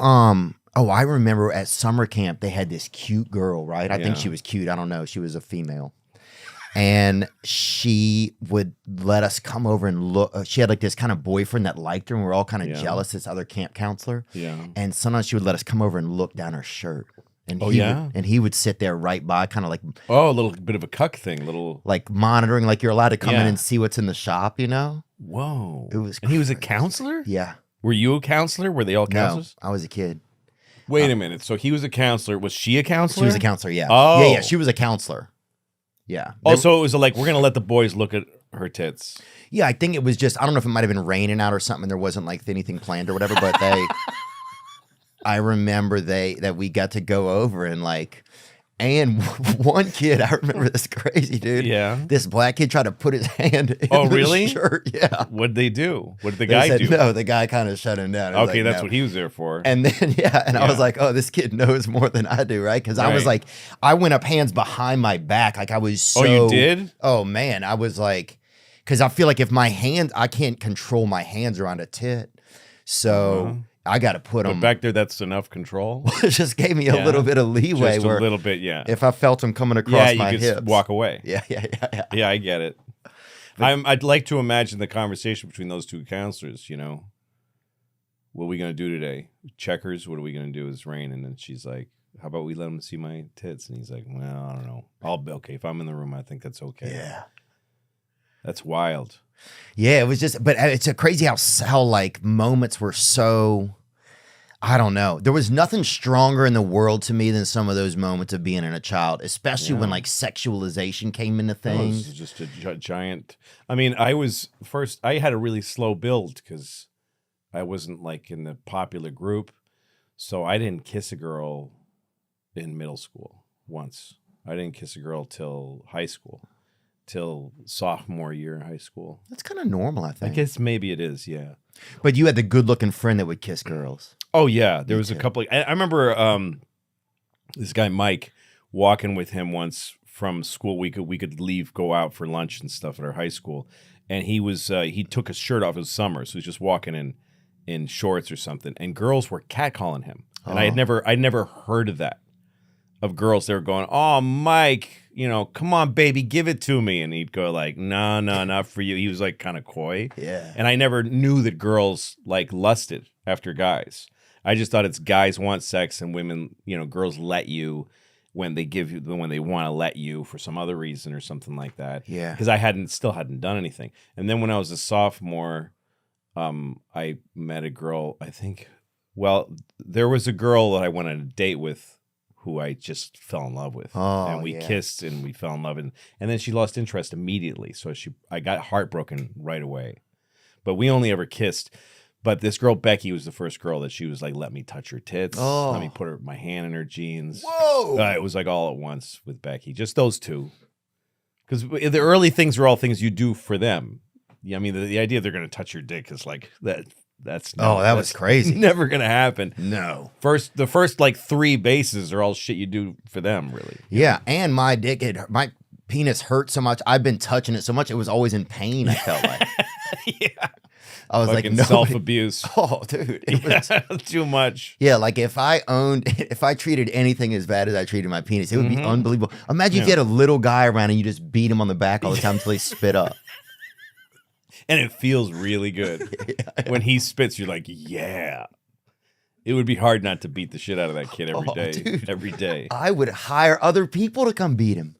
I remember at summer camp they had this cute girl, right? I think she was cute. I don't know. She was a female. And she would let us come over and look. She had like this kind of boyfriend that liked her, and we were all kind of jealous, this other camp counselor. Yeah. And sometimes she would let us come over and look down her shirt. And he would sit there right by, kind of like a little bit of a cuck thing, like monitoring, like you're allowed to come in and see what's in the shop, you know? Whoa. It was And he was a counselor? Yeah. Were you a counselor? Were they all counselors? No, I was a kid. Wait a minute. So he was a counselor. Was she a counselor? She was a counselor, yeah. Oh. Yeah, she was a counselor. Yeah. Oh, so it was like, we're going to let the boys look at her tits. Yeah, I think it was just, I don't know if it might have been raining out or something. There wasn't like anything planned or whatever, but I remember that we got to go over and like, and one kid, I remember this crazy dude. Yeah. This black kid tried to put his hand in the shirt. Yeah. What'd they do? What did the guy do? No, the guy kind of shut him down. Okay, that's what he was there for. And then, I was like, oh, this kid knows more than I do, right? Because I was like, I went up hands behind my back. Like I was so. Oh, you did? Oh, man. I was like, because I feel like if my hands, I can't control my hands around a tit. So I got to put them. But back there, that's enough control. It just gave me a little bit of leeway. Just a little bit, yeah. If I felt them coming across my hips. You could walk away. Yeah. Yeah, I get it. I'd like to imagine the conversation between those two counselors, you know. What are we going to do today? Checkers? What are we going to do? It's raining. And then she's like, how about we let him see my tits? And he's like, well, I don't know. I'll be okay. If I'm in the room, I think that's okay. Yeah. That's wild. Yeah, it was just, but it's a crazy how like moments were so, I don't know. There was nothing stronger in the world to me than some of those moments of being in a child, especially when like sexualization came into things. It was just a giant. I mean, I had a really slow build because I wasn't like in the popular group. So I didn't kiss a girl in middle school once. I didn't kiss a girl till high school. Till sophomore year in high school. That's kind of normal, I think. I guess maybe it is, yeah. But you had the good-looking friend that would kiss girls. Oh, yeah. There was a couple. I remember this guy, Mike, walking with him once from school. We could leave, go out for lunch and stuff at our high school. And he took his shirt off. It was summer, so he was just walking in shorts or something. And girls were catcalling him. And I'd never heard of that. Of girls, they were going, oh, Mike, you know, come on, baby, give it to me. And he'd go like, no, not for you. He was like kind of coy. Yeah. And I never knew that girls like lusted after guys. I just thought it's guys want sex and women, you know, girls let you when they want to let you for some other reason or something like that. Yeah. Because I still hadn't done anything. And then when I was a sophomore, I met a girl, there was a girl that I went on a date with who I just fell in love with. And we kissed and we fell in love. And then she lost interest immediately. So I got heartbroken right away. But we only ever kissed. But this girl, Becky, was the first girl that she was like, let me touch her tits. Let me put my hand in her jeans. Whoa! It was like all at once with Becky. Just those two. Because the early things were all things you do for them. Yeah, I mean, the idea they're going to touch your dick is like that. That was crazy. Never gonna happen. No. The first like 3 bases are all shit you do for them, really. Yeah, and my penis hurt so much. I've been touching it so much, it was always in pain. I felt like. Yeah. I was like no, self-abuse. Oh, dude, it was too much. Yeah, like if I treated anything as bad as I treated my penis, it would be unbelievable. Imagine if you had a little guy around and you just beat him on the back all the time until he spit up. And it feels really good. When he spits, you're like, yeah. It would be hard not to beat the shit out of that kid every day. Dude, every day. I would hire other people to come beat him.